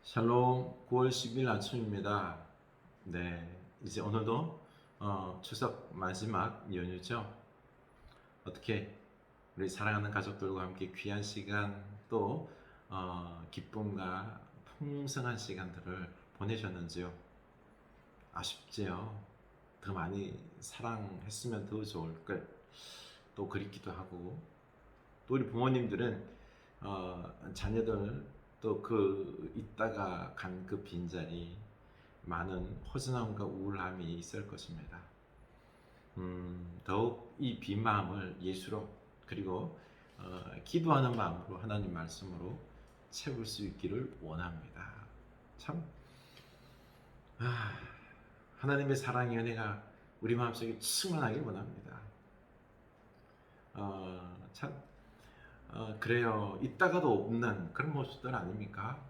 샬롬 9월 10일 아침입니다. 네, 이제 오늘도 추석 마지막 연휴죠. 어떻게 우리 사랑하는 가족들과 함께 귀한 시간 또 기쁨과 풍성한 시간들을 보내셨는지요? 아쉽지요. 더 많이 사랑했으면 더 좋을 걸. 또 그립기도 하고 또 우리 부모님들은 자녀들 또 그 있다가 간 그 빈자리 많은 허전함과 우울함이 있을 것입니다. 더욱 이 빈 마음을 예수로 그리고 기도하는 마음으로 하나님 말씀으로 채울 수 있기를 원합니다. 참 하나님의 사랑의 은혜가 우리 마음속에 충만하길 원합니다. 참 그래요. 있다가도 없는 그런 모습들 아닙니까?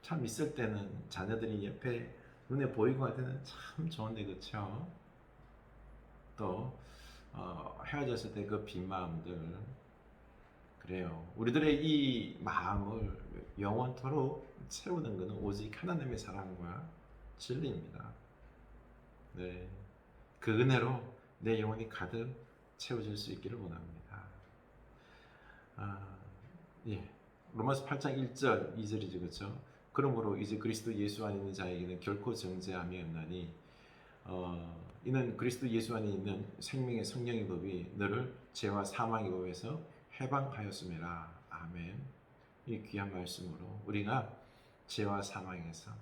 참 있을 때는 자녀들이 옆에 눈에 보이고 할 때는 참 좋은데 그렇죠? 또 헤어졌을 때 그 빈 마음들 그래요. 우리들의 이 마음을 영원토록 채우는 것은 오직 하나님의 사랑과 진리입니다. 네, 그 은혜로 내 영혼이 가득 채워질 수 있기를 원합니다. 예. 로마서 8장 1절 2절이죠. 그렇죠? 그러므로 이제 그리스도 예수 안에 있는 자에게는 결코 정죄함이 없나니 이는 그리스도 예수 안에 있는 생명의 성령의 법이 너를 죄와 사망의 법에서 해방하였음이라. 아멘. 이 귀한 말씀으로 우리가 죄와 사망에서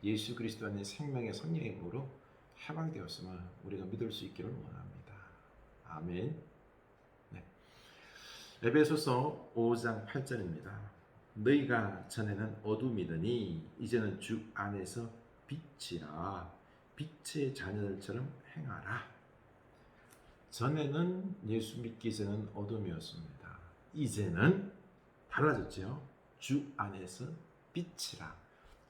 예수 그리스도 안에 생명의 성령의 법으로 해방되었음을 우리가 믿을 수 있기를 원합니다. 아멘. 네. 에베소서 5장 8절입니다. 너희가 전에는 어둠이더니 이제는 주 안에서 빛이라. 빛의 자녀들처럼 행하라. 전에는 예수 믿기 전에는 어둠이었습니다. 이제는 달라졌죠. 주 안에서 빛이라.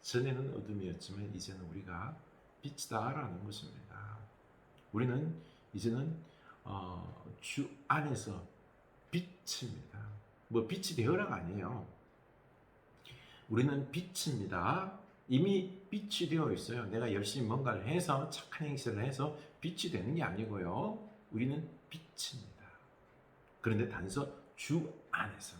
전에는 어둠이었지만 이제는 우리가 빛이다라는 것입니다. 우리는 이제는 주 안에서 빛입니다. 뭐 빛이 되어라가 아니에요. 우리는 빛입니다. 이미 빛이 되어 있어요. 내가 열심히 뭔가를 해서 착한 행실을 해서 빛이 되는 게 아니고요. 우리는 빛입니다. 그런데 단서 주 안에서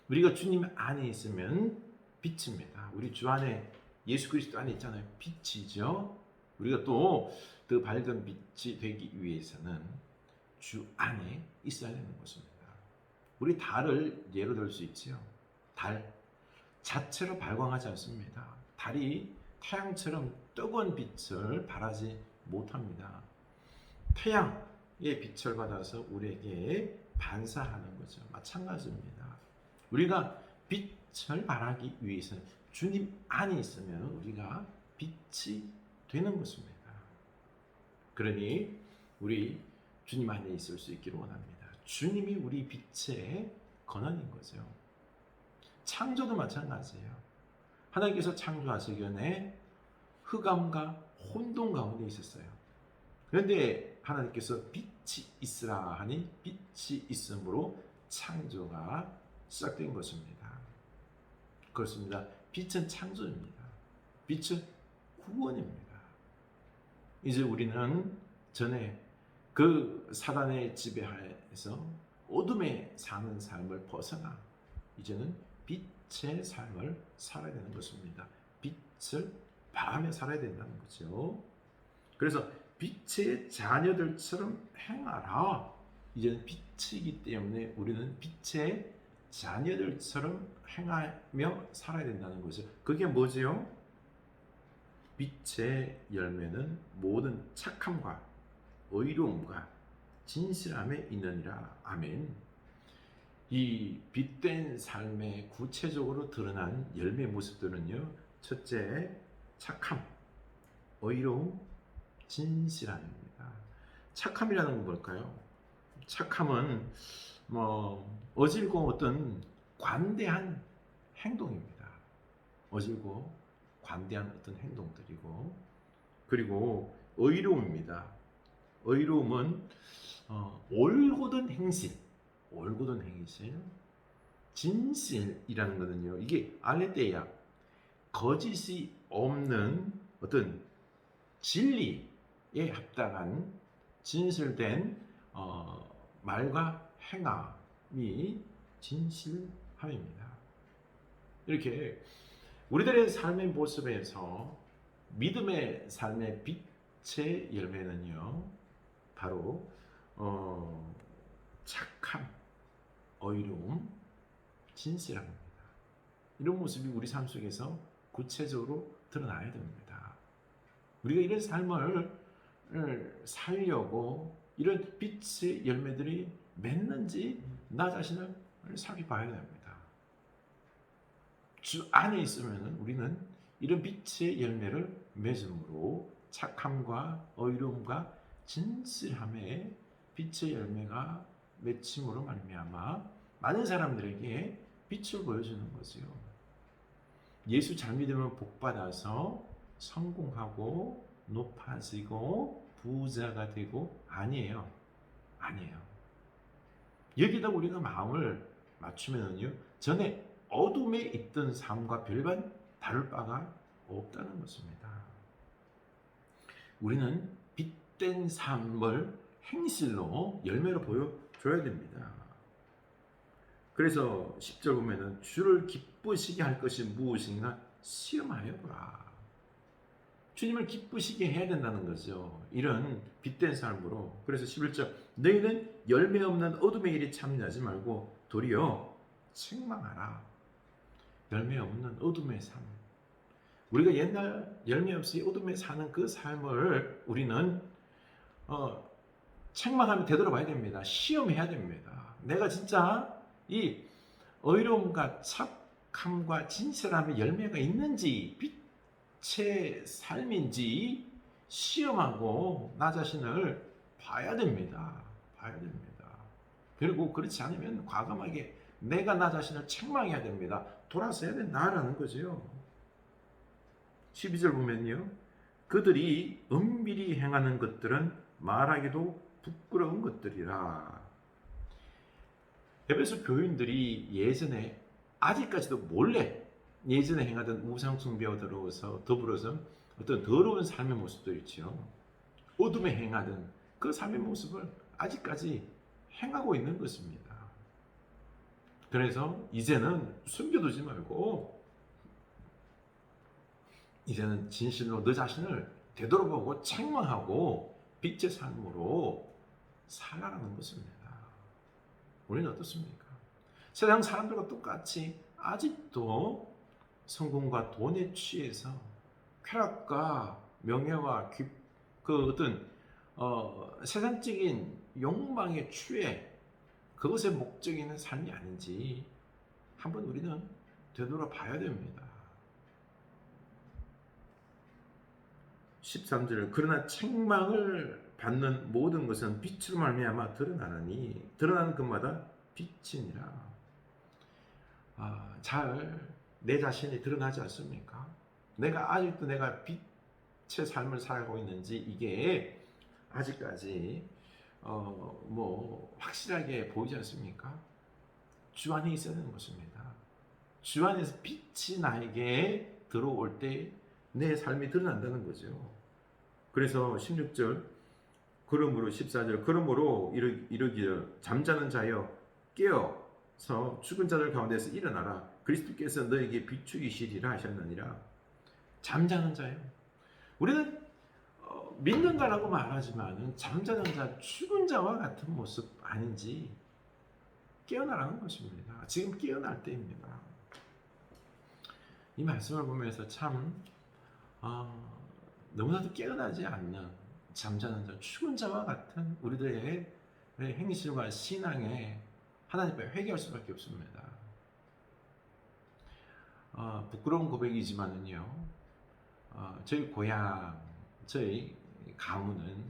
우리가 주님 안에 있으면 빛입니다. 우리 주 안에 예수 그리스도 안에 있잖아요. 빛이죠. 우리가 또 더 밝은 빛이 되기 위해서는 주 안에 있어야 되는 것입니다. 우리 달을 예로 들 수 있지요. 달 자체로 발광하지 않습니다. 달이 태양처럼 뜨거운 빛을 발하지 못합니다. 태양의 빛을 받아서 우리에게 반사하는 거죠. 마찬가지입니다. 우리가 빛을 발하기 위해서는 주님 안에 있으면 우리가 빛이 되는 것입니다. 그러니 우리 주님 안에 있을 수 있기를 원합니다. 주님이 우리 빛의 근원인 거죠. 창조도 마찬가지예요. 하나님께서 창조하시기 전에 흑암과 혼돈 가운데 있었어요. 그런데 하나님께서 빛이 있으라 하니 빛이 있으므로 창조가 시작된 것입니다. 그렇습니다. 빛은 창조입니다. 빛은 구원입니다. 이제 우리는 전에 그 사단의 지배하에서 어둠에 사는 삶을 벗어나 이제는 빛의 삶을 살아야 되는 것입니다. 빛을 바라며 살아야 된다는 거죠. 그래서 빛의 자녀들처럼 행하라. 이제는 빛이기 때문에 우리는 빛의 자녀들처럼 행하며 살아야 된다는 거죠. 그게 뭐지요? 빛의 열매는 모든 착함과 의로움과 진실함에 있느니라. 아멘. 이 빛된 삶에 구체적으로 드러난 열매 모습들은요. 첫째, 착함, 의로움, 진실함입니다. 착함이라는 건 뭘까요? 착함은 어질고 어떤 관대한 행동입니다. 어질고 관대한 어떤 행동들이고, 그리고 의로움입니다. 의로움은 올곧은 행실, 올곧은 행실. 진실이라는 거는요, 이게 알레테야, 거짓이 없는 어떤 진리에 합당한 진실된 말과 행함이 진실함입니다. 이렇게 우리들의 삶의 모습에서 믿음의 삶의 빛의 열매는요, 바로 착함, 어이로움, 진실함입니다. 이런 모습이 우리 삶 속에서 구체적으로 드러나야 됩니다. 우리가 이런 삶을 살려고 이런 빛의 열매들이 맺는지 나 자신을 살펴봐야 됩니다. 주 안에 있으면 우리는 이런 빛의 열매를 맺음으로 착함과 어이로움과 진실함의 빛의 열매가 맺힘으로 말미암아 많은 사람들에게 빛을 보여주는 거지요. 예수 잘 믿으면 복 받아서 성공하고 높아지고 부자가 되고 아니에요. 아니에요. 여기다 우리가 마음을 맞추면요, 전에 어둠에 있던 삶과 별반 다를 바가 없다는 것입니다. 우리는 빛된 삶을 행실로 열매로 보여줘야 됩니다. 그래서 10절 보면은 주를 기쁘시게 할 것이 무엇인가 시험하여 보라. 주님을 기쁘시게 해야 된다는 거죠. 이런 빛된 삶으로. 그래서 11절 너희는 열매 없는 어둠의 일에 참여하지 말고 도리어 책망하라. 열매 없는 어둠의 삶. 우리가 옛날 열매 없이 어둠에 사는 그 삶을 우리는 책망하면 되돌아봐야 됩니다. 시험해야 됩니다. 내가 진짜 이 의로움과 착함과 진실함의 열매가 있는지 빛의 삶인지 시험하고 나 자신을 봐야 됩니다. 봐야 됩니다. 그리고 그렇지 않으면 과감하게 내가 나 자신을 책망해야 됩니다. 돌아서야 된다라는 거죠. 12절 보면요, 그들이 은밀히 행하는 것들은 말하기도 부끄러운 것들이라. 에베소 교인들이 예전에 아직까지도 몰래 예전에 행하던 우상 숭배와 더불어서 어떤 더러운 삶의 모습도 있죠. 어둠에 행하던 그 삶의 모습을 아직까지 행하고 있는 것입니다. 그래서 이제는 숨겨두지 말고 이제는 진실로 너 자신을 되돌아보고 책망하고 빛의 삶으로 살아가는 것입니다. 우리는 어떻습니까? 세상 사람들과 똑같이 아직도 성공과 돈에 취해서 쾌락과 명예와 그 어떤 세상적인 욕망에 취해 그것의 목적이 있는 삶이 아닌지 한번 우리는 되돌아봐야 됩니다. 13절 그러나 책망을 받는 모든 것은 빛으로 말미암아 드러나니 드러나는 것마다 빛이니라. 잘 내 자신이 드러나지 않습니까? 내가 아직도 내가 빛의 삶을 살고 있는지 이게 아직까지 확실하게 보이지 않습니까? 주 안에 있어야 되는 것입니다. 주 안에서 빛이 나에게 들어올 때 내 삶이 드러난다는 거죠. 그래서 16절 그러므로 14절 그러므로 이르기를 잠자는 자여 깨어서 죽은 자들 가운데서 일어나라 그리스도께서 너에게 비추이시리라 하셨느니라. 잠자는 자요. 우리는 믿는다라고 말하지만 잠자는 자, 죽은 자와 같은 모습 아닌지 깨어나라는 것입니다. 지금 깨어날 때입니다. 이 말씀을 보면서 참 너무나도 깨어나지 않는 잠자는 자, 죽은 자와 같은 우리들의 행실과 신앙에 하나님 앞에 회개할 수밖에 없습니다. 부끄러운 고백이지만은요, 저희 고향, 저희 가문은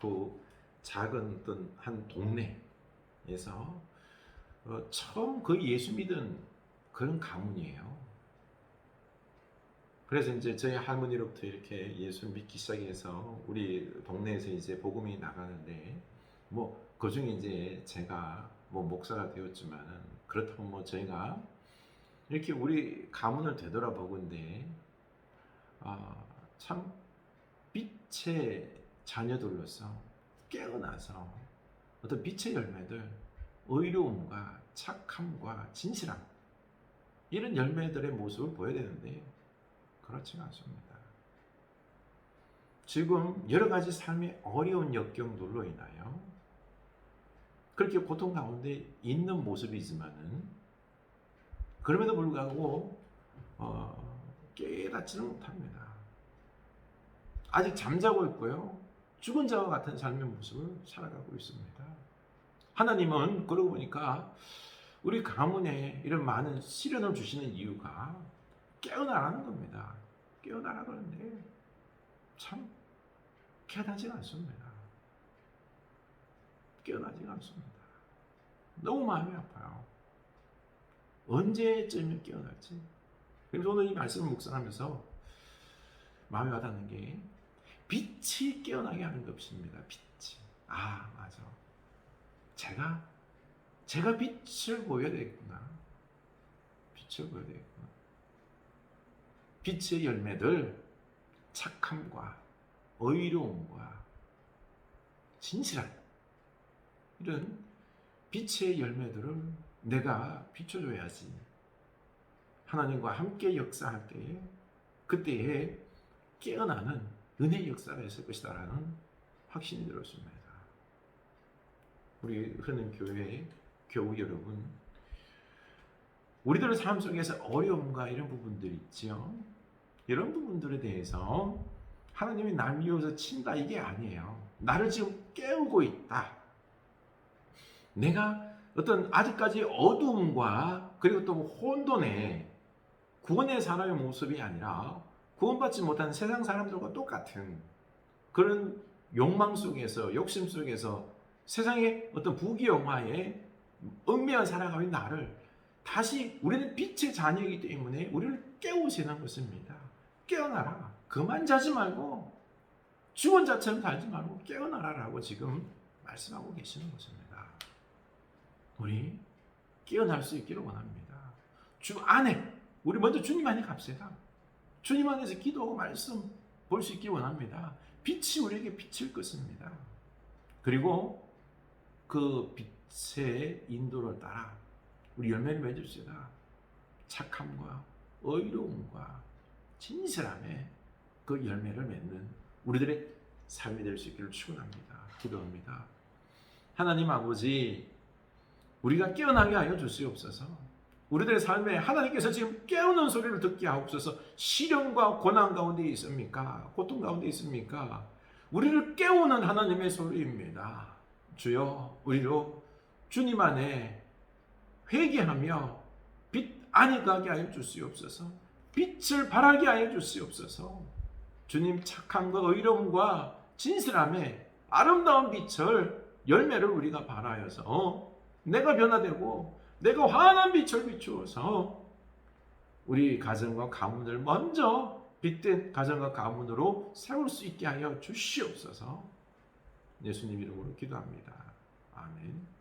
그 작은 어떤 한 동네에서 처음 거의 예수 믿은 그런 가문이에요. 그래서 이제 저희 할머니로부터 이렇게 예수를 믿기 시작해서 우리 동네에서 이제 복음이 나가는데 그 중에 이제 제가 목사가 되었지만은 그렇다고 저희가 이렇게 우리 가문을 되돌아보건데 참 빛의 자녀들로서 깨어나서 어떤 빛의 열매들, 의로움과 착함과 진실함, 이런 열매들의 모습을 보여야 되는데 그렇지가 않습니다. 지금 여러 가지 삶의 어려운 역경들로 인하여 그렇게 고통 가운데 있는 모습이지만은 그럼에도 불구하고 깨닫지는 못합니다. 아직 잠자고 있고요. 죽은 자와 같은 삶의 모습을 살아가고 있습니다. 하나님은 그러고 보니까 우리 가문에 이런 많은 시련을 주시는 이유가 깨어나라는 겁니다. 깨어나라 그러는데 참 깨닫지가 않습니다. 깨어나지가 않습니다. 너무 마음이 아파요. 언제쯤 깨어날지. 그래서 오늘 이 말씀을 묵상하면서 마음에 와닿는 게 빛이 깨어나게 하는 것입니다. 빛이. 맞아. 제가 빛을 보여야 되겠구나. 빛을 보여야 되겠구나. 빛의 열매들, 착함과 의로움과 진실함, 이런 빛의 열매들을 내가 비춰줘야지. 하나님과 함께 역사할 때에 그때에 깨어나는 은혜의 역사가 있을 것이다 라는 확신이 들었습니다. 우리 흐르는 교회 교우 여러분, 우리들의 삶 속에서 어려움과 이런 부분들이 있죠. 이런 부분들에 대해서 하나님이 날 미워서 친다 이게 아니에요. 나를 지금 깨우고 있다. 내가 어떤 아직까지 어두움과 그리고 또 혼돈의 구원의 사람의 모습이 아니라 구원받지 못한 세상 사람들과 똑같은 그런 욕망 속에서, 욕심 속에서 세상의 어떤 부귀영화에 얽매여 살아가고 있는 나를 다시, 우리는 빛의 자녀이기 때문에 우리를 깨우시는 것입니다. 깨어나라. 그만 자지 말고 죽은 자처럼 살지 말고 깨어나라라고 지금 말씀하고 계시는 것입니다. 우리 깨어날 수 있기를 원합니다. 주 안에, 우리 먼저 주님 안에 갑시다. 주님 안에서 기도하고 말씀 볼 수 있기 원합니다. 빛이 우리에게 비칠 것입니다. 그리고 그 빛의 인도를 따라 우리 열매를 맺읍시다. 착함과 의로움과 진실함에 그 열매를 맺는 우리들의 삶이 될 수 있기를 축원합니다. 기도합니다. 하나님 아버지, 우리가 깨어나게 하여 주시옵소서. 우리들의 삶에 하나님께서 지금 깨우는 소리를 듣게 하옵소서. 시련과 고난 가운데 있습니까? 고통 가운데 있습니까? 우리를 깨우는 하나님의 소리입니다. 주여, 우리로 주님 안에 회개하며 빛 안에 가게 하여 주시옵소서. 빛을 발하게 하여 주시옵소서. 주님 착함과 의로움과 진실함에 아름다운 빛을, 열매를 우리가 발하여서 내가 변화되고 내가 환한 빛을 비추어서 우리 가정과 가문을 먼저 빛된 가정과 가문으로 세울 수 있게 하여 주시옵소서. 예수님 이름으로 기도합니다. 아멘.